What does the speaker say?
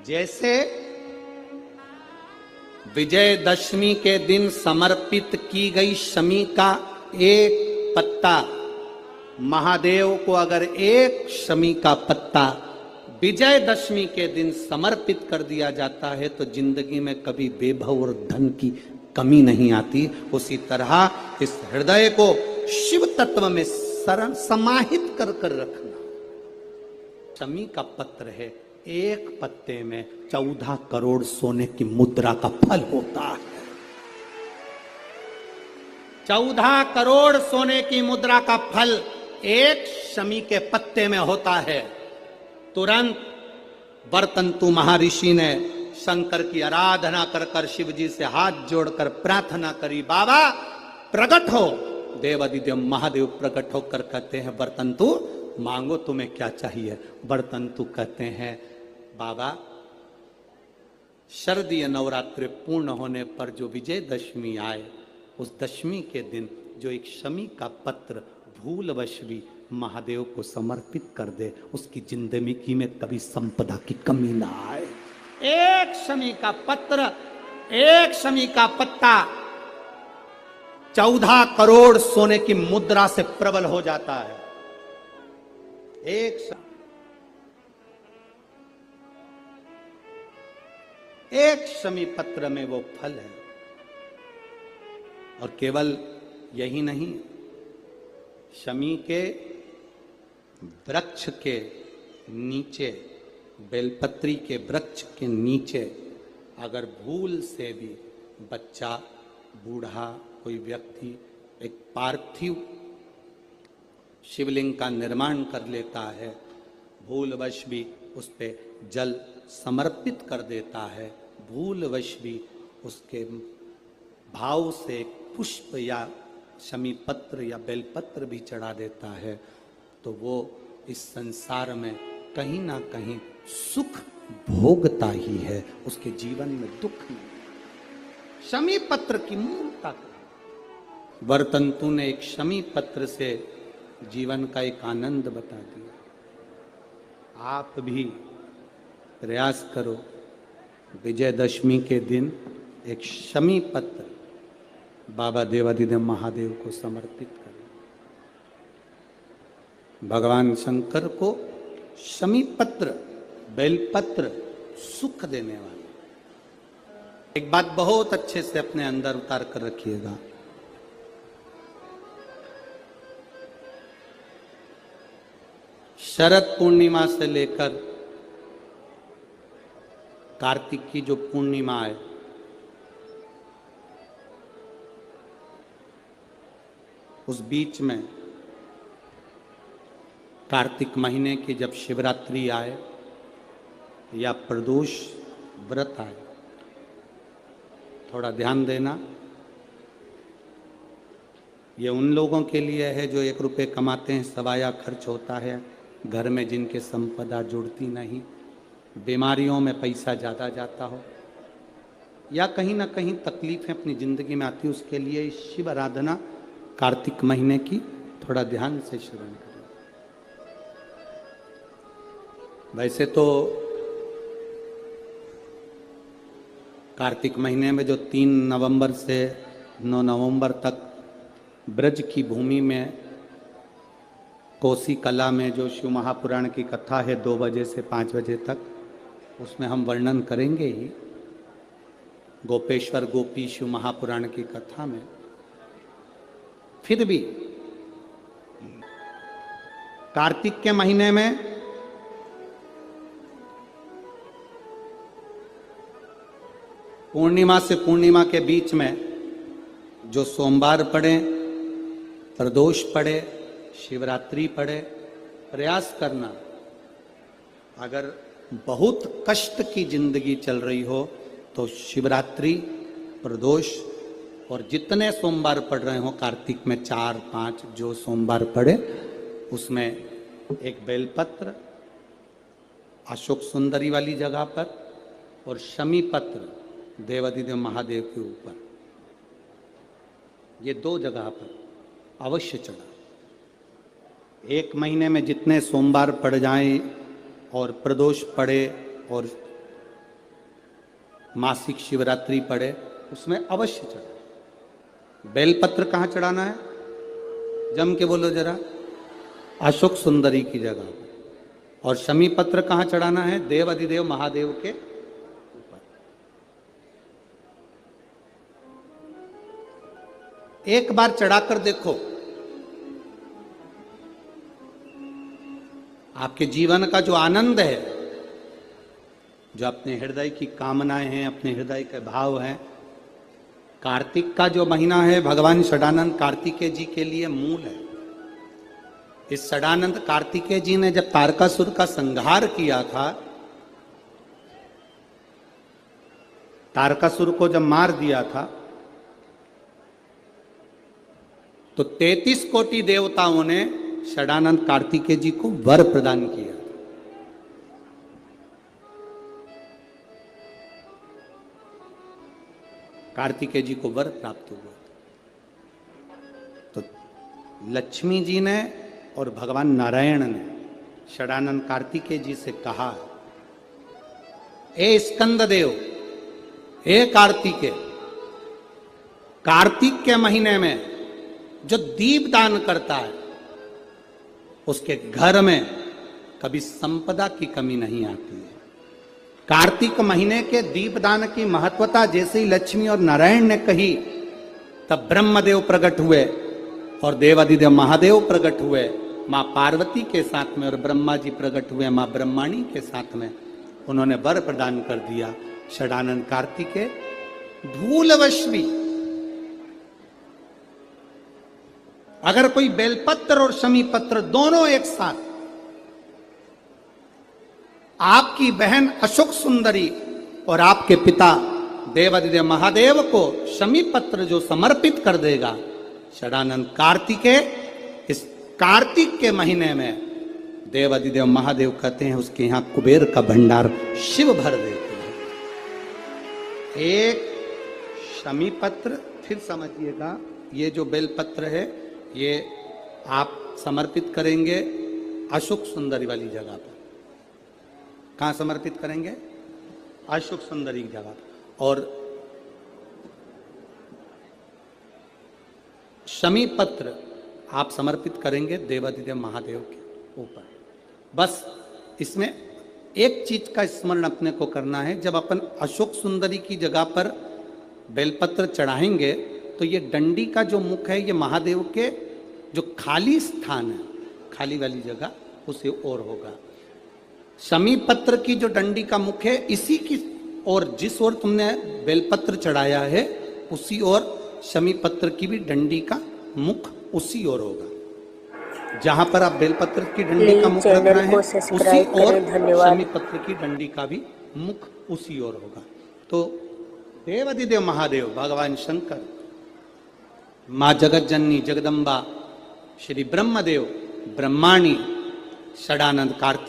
जैसे विजयदशमी के दिन समर्पित की गई शमी का एक पत्ता, महादेव को अगर एक शमी का पत्ता विजयदशमी के दिन समर्पित कर दिया जाता है तो जिंदगी में कभी बेभव और धन की कमी नहीं आती। उसी तरह इस हृदय को शिव तत्व में समाहित कर कर रखना। शमी का पत्र है, एक पत्ते में 14 करोड़ सोने की मुद्रा का फल होता है। 14 करोड़ सोने की मुद्रा का फल एक शमी के पत्ते में होता है। तुरंत वर्तंतु महर्षि ने शंकर की आराधना कर कर शिव जी से हाथ जोड़कर प्रार्थना करी, बाबा प्रकट हो। देवादिदेव महादेव प्रकट होकर कहते हैं, वर्तंतु मांगो तुम्हें क्या चाहिए। वर्तंतु कहते हैं, बाबा शरदीय नवरात्रि पूर्ण होने पर जो विजयदशमी आए, उस दशमी के दिन जो एक शमी का पत्र भूलवश भी महादेव को समर्पित कर दे, उसकी जिंदगी में कभी संपदा की कमी ना आए। एक शमी का पत्र, एक शमी का पत्ता 14 करोड़ सोने की मुद्रा से प्रबल हो जाता है। एक शमी पत्र में वो फल है। और केवल यही नहीं, शमी के वृक्ष के नीचे, बेलपत्री के वृक्ष के नीचे अगर भूल से भी बच्चा, बूढ़ा, कोई व्यक्ति एक पार्थिव शिवलिंग का निर्माण कर लेता है, भूलवश भी उस पे जल समर्पित कर देता है, भूलवश भी उसके भाव से पुष्प या शमी पत्र या बेलपत्र भी चढ़ा देता है, तो वो इस संसार में कहीं ना कहीं सुख भोगता ही है, उसके जीवन में दुख नहीं। शमी पत्र की मूलता, वर्तंतु ने एक शमी पत्र से जीवन का एक आनंद बता दिया। आप भी प्रयास करो, विजयदशमी के दिन एक शमी पत्र बाबा देवादिदेव महादेव को समर्पित करें। भगवान शंकर को शमी पत्र, बेलपत्र सुख देने वाला। एक बात बहुत अच्छे से अपने अंदर उतार कर रखिएगा, शरद पूर्णिमा से लेकर कार्तिक की जो पूर्णिमा है, उस बीच में कार्तिक महीने की जब शिवरात्रि आए या प्रदोष व्रत आए, थोड़ा ध्यान देना। ये उन लोगों के लिए है जो 1 रुपये कमाते हैं, सवाया खर्च होता है, घर में जिनके संपदा जुड़ती नहीं, बीमारियों में पैसा ज़्यादा जाता हो, या कहीं ना कहीं तकलीफें अपनी ज़िंदगी में आती, उसके लिए शिव आराधना कार्तिक महीने की थोड़ा ध्यान से श्रवण करें। वैसे तो कार्तिक महीने में जो 3 नवंबर से 9 नवंबर तक ब्रज की भूमि में कोसी कला में जो शिव महापुराण की कथा है 2 बजे से 5 बजे तक, उसमें हम वर्णन करेंगे ही। गोपेश्वर गोपी शिव महापुराण की कथा में फिर भी कार्तिक के महीने में पूर्णिमा से पूर्णिमा के बीच में जो सोमवार पड़े, प्रदोष पड़े, शिवरात्रि पड़े, प्रयास करना। अगर बहुत कष्ट की जिंदगी चल रही हो तो शिवरात्रि, प्रदोष और जितने सोमवार पड़ रहे हो कार्तिक में 4-5 जो सोमवार पड़े, उसमें एक बेलपत्र अशोक सुंदरी वाली जगह पर और शमी पत्र देवादिदेव महादेव के ऊपर, ये 2 जगह पर अवश्य चढ़ा। 1 महीने में जितने सोमवार पड़ जाएं और प्रदोष पड़े और मासिक शिवरात्रि पड़े उसमें अवश्य चढ़ाए। बेलपत्र कहाँ चढ़ाना है? जम के बोलो जरा। अशोक सुंदरी की जगह पर। और शमी पत्र कहाँ चढ़ाना है? देव अधिदेव महादेव के ऊपर। एक बार चढ़ाकर देखो, आपके जीवन का जो आनंद है, जो अपने हृदय की कामनाएं हैं, अपने हृदय के भाव हैं, कार्तिक का जो महीना है भगवान षडानंद कार्तिकेय जी के लिए मूल है। इस षडानंद कार्तिकेय जी ने जब तारकासुर का संहार किया था, तारकासुर को जब मार दिया था, तो 33 कोटि देवताओं ने षडानंद कार्तिकेय जी को वर प्रदान किया। कार्तिकेय जी को वर प्राप्त हुआ। तो लक्ष्मी जी ने और भगवान नारायण ने षडानंद कार्तिकेय जी से कहा, हे स्कंद देव, हे कार्तिकेय, कार्तिक के महीने में जो दीप दान करता है उसके घर में कभी संपदा की कमी नहीं आती है। कार्तिक महीने के दीपदान की महत्वता जैसे ही लक्ष्मी और नारायण ने कही, तब ब्रह्मदेव प्रकट हुए और देवाधिदेव महादेव प्रकट हुए मां पार्वती के साथ में, और ब्रह्मा जी प्रकट हुए मां ब्रह्माणी के साथ में। उन्होंने वर प्रदान कर दिया। षडानंद कार्तिकेय भूलवश भी अगर कोई बेलपत्र और शमी पत्र दोनों एक साथ आपकी बहन अशोक सुंदरी और आपके पिता देवाधिदेव महादेव को शमी पत्र जो समर्पित कर देगा, षडानंद कार्तिकेय इस कार्तिक के महीने में देवाधिदेव महादेव कहते हैं उसके यहां कुबेर का भंडार शिव भर देते हैं। एक शमी पत्र, फिर समझिएगा, ये जो बेलपत्र है ये आप समर्पित करेंगे अशोक सुंदरी वाली जगह पर। कहां समर्पित करेंगे? अशोक सुंदरी की जगह। और शमी पत्र आप समर्पित करेंगे देवाधिदेव महादेव के ऊपर। बस इसमें एक चीज का स्मरण अपने को करना है, जब अपन अशोक सुंदरी की जगह पर बेलपत्र चढ़ाएंगे तो ये डंडी का जो मुख है ये महादेव के जो खाली स्थान है, खाली वाली जगह, उसे ओर होगा। शमी पत्र की जो डंडी का मुख है इसी की ओर, जिस ओर तुमने बेलपत्र चढ़ाया है उसी ओर शमी पत्र की भी डंडी का मुख उसी ओर होगा। जहां पर आप बेलपत्र की डंडी का मुख रख रहे हैं उसी ओर शमी पत्र की डंडी का भी मुख उसी ओर होगा। तो देवाधिदेव महादेव भगवान शंकर, मां जगत जननी जगदम्बा, श्री ब्रह्मदेव, ब्रह्माणी, षडानंद कार्तिक